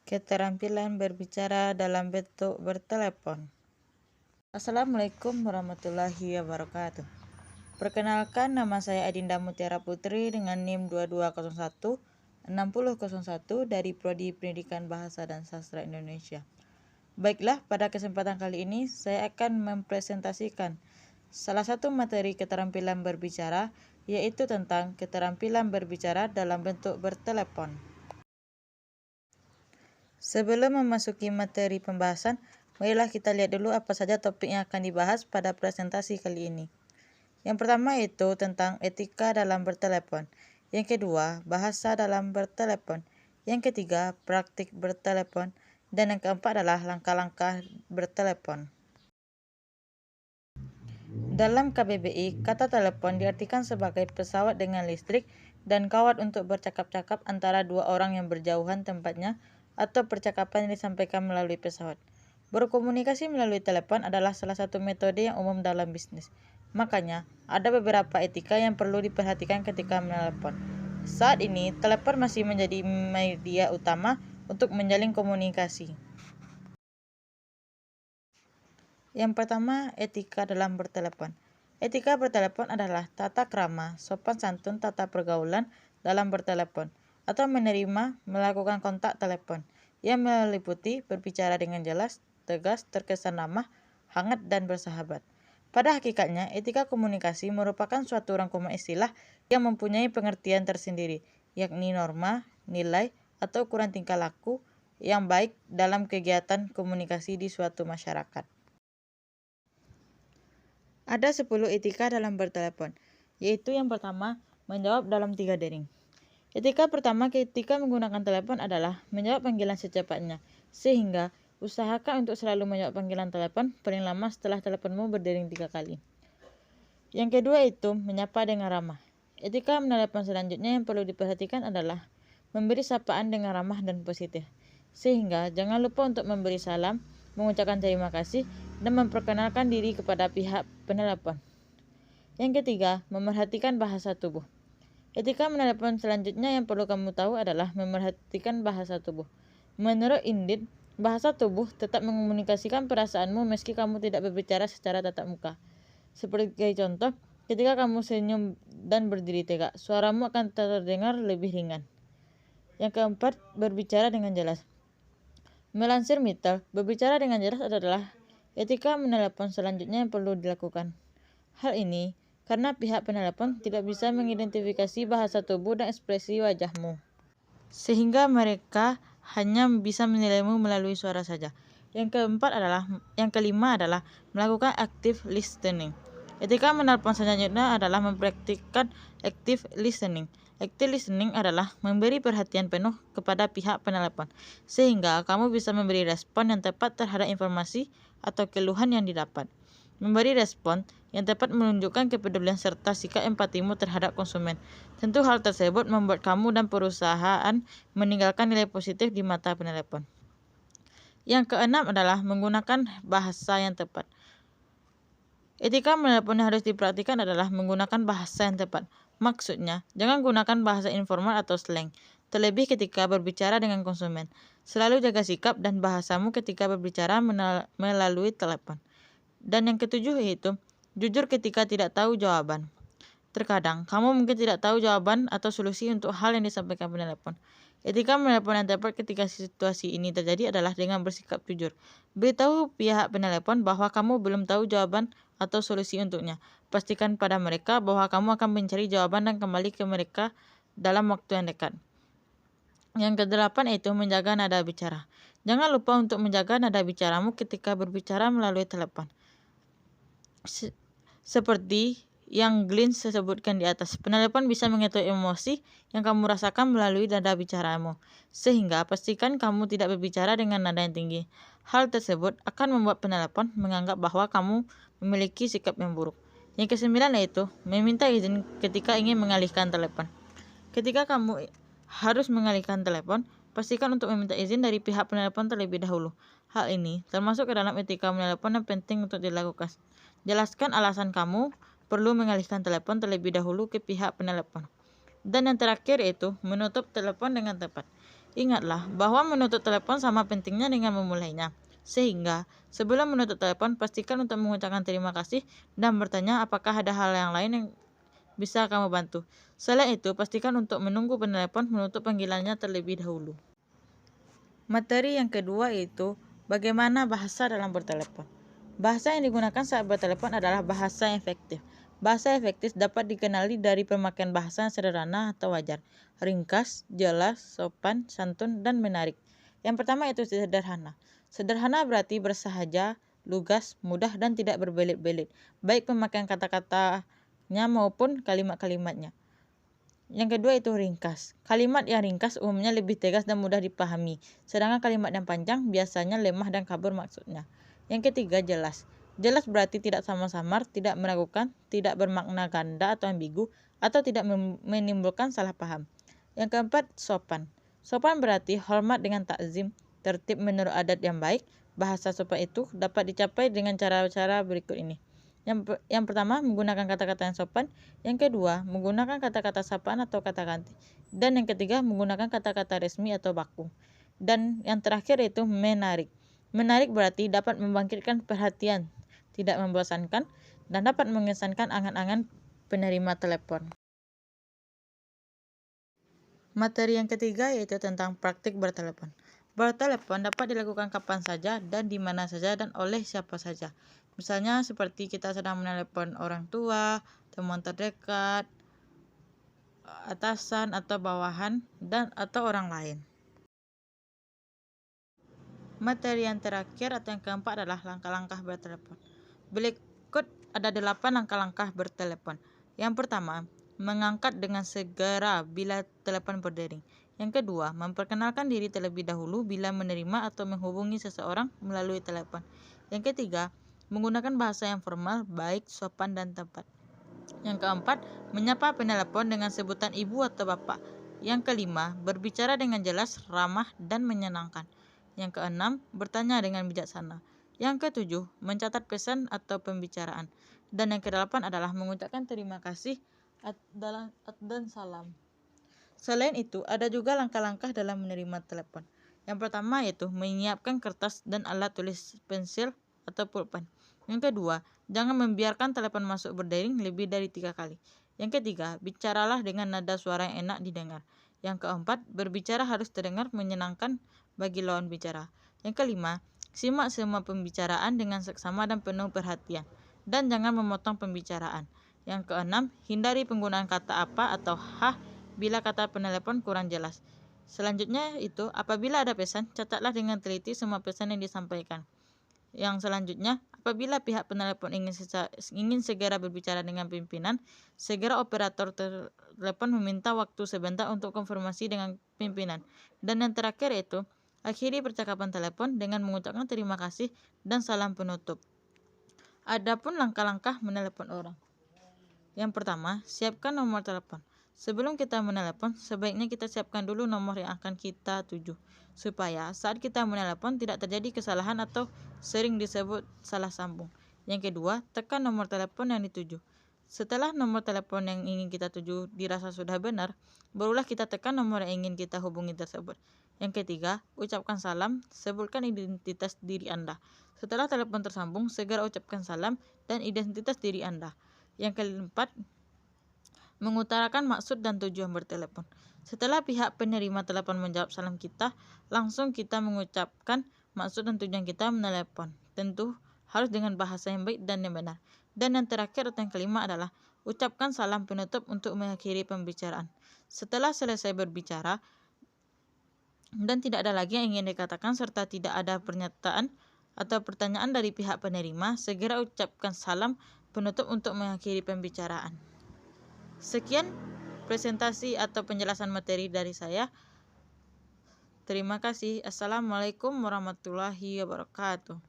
Keterampilan berbicara dalam bentuk bertelepon. Assalamualaikum warahmatullahi wabarakatuh. Perkenalkan, nama saya Adinda Mutiara Putri dengan NIM 2201 6001 dari Prodi Pendidikan Bahasa dan Sastra Indonesia. Baiklah, pada kesempatan kali ini saya akan mempresentasikan salah satu materi keterampilan berbicara, yaitu tentang keterampilan berbicara dalam bentuk bertelepon. Sebelum memasuki materi pembahasan, marilah kita lihat dulu apa saja topik yang akan dibahas pada presentasi kali ini. Yang pertama yaitu tentang etika dalam bertelepon. Yang kedua, bahasa dalam bertelepon. Yang ketiga, praktik bertelepon. Dan yang keempat adalah langkah-langkah bertelepon. Dalam KBBI, kata telepon diartikan sebagai pesawat dengan listrik dan kawat untuk bercakap-cakap antara dua orang yang berjauhan tempatnya atau percakapan yang disampaikan melalui pesawat. Berkomunikasi melalui telepon adalah salah satu metode yang umum dalam bisnis. Makanya, ada beberapa etika yang perlu diperhatikan ketika menelepon. Saat ini, telepon masih menjadi media utama untuk menjalin komunikasi. Yang pertama, etika dalam bertelepon. Etika bertelepon adalah tata krama, sopan santun tata pergaulan dalam bertelepon atau menerima melakukan kontak telepon yang meliputi berbicara dengan jelas, tegas, terkesan ramah, hangat, dan bersahabat. Pada hakikatnya, etika komunikasi merupakan suatu rangkuman istilah yang mempunyai pengertian tersendiri, yakni norma, nilai, atau ukuran tingkah laku yang baik dalam kegiatan komunikasi di suatu masyarakat. Ada 10 etika dalam bertelepon, yaitu yang pertama, menjawab dalam 3 dering. Etika pertama ketika menggunakan telepon adalah menjawab panggilan secepatnya, sehingga usahakan untuk selalu menjawab panggilan telepon paling lama setelah teleponmu berdering 3 kali. Yang kedua itu menyapa dengan ramah. Etika menelepon selanjutnya yang perlu diperhatikan adalah memberi sapaan dengan ramah dan positif, sehingga jangan lupa untuk memberi salam, mengucapkan terima kasih, dan memperkenalkan diri kepada pihak penelepon. Yang ketiga, memerhatikan bahasa tubuh. Etika menelepon selanjutnya yang perlu kamu tahu adalah memerhatikan bahasa tubuh. Menurut Indit, bahasa tubuh tetap mengomunikasikan perasaanmu meski kamu tidak berbicara secara tatap muka. Sebagai contoh, ketika kamu senyum dan berdiri tegak, suaramu akan terdengar lebih ringan. Yang keempat, berbicara dengan jelas. Melansir Mittal, berbicara dengan jelas adalah etika menelepon selanjutnya yang perlu dilakukan. Hal ini karena pihak penelepon tidak bisa mengidentifikasi bahasa tubuh dan ekspresi wajahmu, sehingga mereka hanya bisa menilaimu melalui suara saja. Yang kelima adalah melakukan active listening. Etika menelepon selanjutnya adalah mempraktikkan active listening. Active listening adalah memberi perhatian penuh kepada pihak penelepon, sehingga kamu bisa memberi respon yang tepat terhadap informasi atau keluhan yang didapat. Memberi respon yang tepat menunjukkan kepedulian serta sikap empatimu terhadap konsumen. Tentu hal tersebut membuat kamu dan perusahaan meninggalkan nilai positif di mata penelepon. Yang keenam adalah menggunakan bahasa yang tepat. Etika menelepon yang harus diperhatikan adalah menggunakan bahasa yang tepat. Maksudnya, jangan gunakan bahasa informal atau slang, terlebih ketika berbicara dengan konsumen. Selalu jaga sikap dan bahasamu ketika berbicara melalui telepon. Dan yang ketujuh yaitu jujur ketika tidak tahu jawaban. Terkadang kamu mungkin tidak tahu jawaban atau solusi untuk hal yang disampaikan penelepon. Etika menelepon yang tepat ketika situasi ini terjadi adalah dengan bersikap jujur. Beritahu pihak penelepon bahwa kamu belum tahu jawaban atau solusi untuknya. Pastikan pada mereka bahwa kamu akan mencari jawaban dan kembali ke mereka dalam waktu yang dekat. Yang kedelapan yaitu menjaga nada bicara. Jangan lupa untuk menjaga nada bicaramu ketika berbicara melalui telepon. Seperti yang Glynn sebutkan di atas, penelepon bisa mengatur emosi yang kamu rasakan melalui nada bicaramu, sehingga pastikan kamu tidak berbicara dengan nada yang tinggi. Hal tersebut akan membuat penelepon menganggap bahwa kamu memiliki sikap yang buruk. Yang kesembilan yaitu meminta izin ketika ingin mengalihkan telepon. Ketika kamu harus mengalihkan telepon, pastikan untuk meminta izin dari pihak penelepon terlebih dahulu. Hal ini termasuk ke dalam etika menelepon yang penting untuk dilakukan. Jelaskan alasan kamu perlu mengalihkan telepon terlebih dahulu ke pihak penelepon. Dan yang terakhir yaitu menutup telepon dengan tepat. Ingatlah bahwa menutup telepon sama pentingnya dengan memulainya. Sehingga sebelum menutup telepon, pastikan untuk mengucapkan terima kasih dan bertanya apakah ada hal yang lain yang bisa kamu bantu. Selain itu, pastikan untuk menunggu penelepon menutup panggilannya terlebih dahulu. Materi yang kedua yaitu bagaimana bahasa dalam bertelepon. Bahasa yang digunakan saat bertelepon adalah bahasa yang efektif. Bahasa efektif dapat dikenali dari pemakaian bahasa yang sederhana atau wajar, ringkas, jelas, sopan, santun, dan menarik. Yang pertama itu sederhana. Sederhana berarti bersahaja, lugas, mudah, dan tidak berbelit-belit, baik pemakaian kata-katanya maupun kalimat-kalimatnya. Yang kedua itu ringkas. Kalimat yang ringkas umumnya lebih tegas dan mudah dipahami, sedangkan kalimat yang panjang biasanya lemah dan kabur maksudnya. Yang ketiga jelas. Jelas berarti tidak samar-samar, tidak meragukan, tidak bermakna ganda atau ambigu, atau tidak menimbulkan salah paham. Yang keempat sopan. Sopan berarti hormat dengan takzim, tertib menurut adat yang baik. Bahasa sopan itu dapat dicapai dengan cara-cara berikut ini. Yang pertama, menggunakan kata-kata yang sopan. Yang kedua, menggunakan kata-kata sapaan atau kata ganti. Dan yang ketiga, menggunakan kata-kata resmi atau baku. Dan yang terakhir yaitu menarik. Menarik berarti dapat membangkitkan perhatian, tidak membosankan, dan dapat mengesankan angan-angan penerima telepon. Materi yang ketiga yaitu tentang praktik bertelepon. Bertelepon dapat dilakukan kapan saja dan di mana saja dan oleh siapa saja. Misalnya seperti kita sedang menelepon orang tua, teman terdekat, atasan atau bawahan, dan atau orang lain. Materi yang terakhir atau yang keempat adalah langkah-langkah bertelepon. Berikut ada 8 langkah-langkah bertelepon. Yang pertama, mengangkat dengan segera bila telepon berdering. Yang kedua, memperkenalkan diri terlebih dahulu bila menerima atau menghubungi seseorang melalui telepon. Yang ketiga, menggunakan bahasa yang formal, baik, sopan, dan tepat. Yang keempat, menyapa penelepon dengan sebutan ibu atau bapak. Yang kelima, berbicara dengan jelas, ramah, dan menyenangkan. Yang keenam, bertanya dengan bijaksana. Yang ketujuh, mencatat pesan atau pembicaraan. Dan yang kedelapan adalah mengucapkan terima kasih dan salam. Selain itu, ada juga langkah-langkah dalam menerima telepon. Yang pertama yaitu menyiapkan kertas dan alat tulis pensil atau pulpen. Yang kedua, jangan membiarkan telepon masuk berdering lebih dari 3 kali. Yang ketiga, bicaralah dengan nada suara yang enak didengar. Yang keempat, berbicara harus terdengar menyenangkan bagi lawan bicara. Yang kelima, simak semua pembicaraan dengan seksama dan penuh perhatian. Dan jangan memotong pembicaraan. Yang keenam, hindari penggunaan kata apa atau hah bila kata penelepon kurang jelas. Selanjutnya itu, apabila ada pesan, catatlah dengan teliti semua pesan yang disampaikan. Yang selanjutnya, apabila pihak penelepon ingin segera berbicara dengan pimpinan, segera operator telepon meminta waktu sebentar untuk konfirmasi dengan pimpinan. Dan yang terakhir itu, akhiri percakapan telepon dengan mengucapkan terima kasih dan salam penutup. Adapun langkah-langkah menelepon orang. Yang pertama, siapkan nomor telepon. Sebelum kita menelepon, sebaiknya kita siapkan dulu nomor yang akan kita tuju, supaya saat kita menelepon tidak terjadi kesalahan atau sering disebut salah sambung. Yang kedua, tekan nomor telepon yang dituju. Setelah nomor telepon yang ingin kita tuju dirasa sudah benar, barulah kita tekan nomor yang ingin kita hubungi tersebut. Yang ketiga, ucapkan salam, sebutkan identitas diri Anda. Setelah telepon tersambung, segera ucapkan salam dan identitas diri Anda. Yang keempat, mengutarakan maksud dan tujuan bertelepon. Setelah pihak penerima telepon menjawab salam kita, langsung kita mengucapkan maksud dan tujuan kita menelepon. Tentu harus dengan bahasa yang baik dan yang benar. Dan yang terakhir atau yang kelima adalah ucapkan salam penutup untuk mengakhiri pembicaraan. Setelah selesai berbicara dan tidak ada lagi yang ingin dikatakan serta tidak ada pernyataan atau pertanyaan dari pihak penerima, segera ucapkan salam penutup untuk mengakhiri pembicaraan. Sekian presentasi atau penjelasan materi dari saya. Terima kasih. Assalamualaikum warahmatullahi wabarakatuh.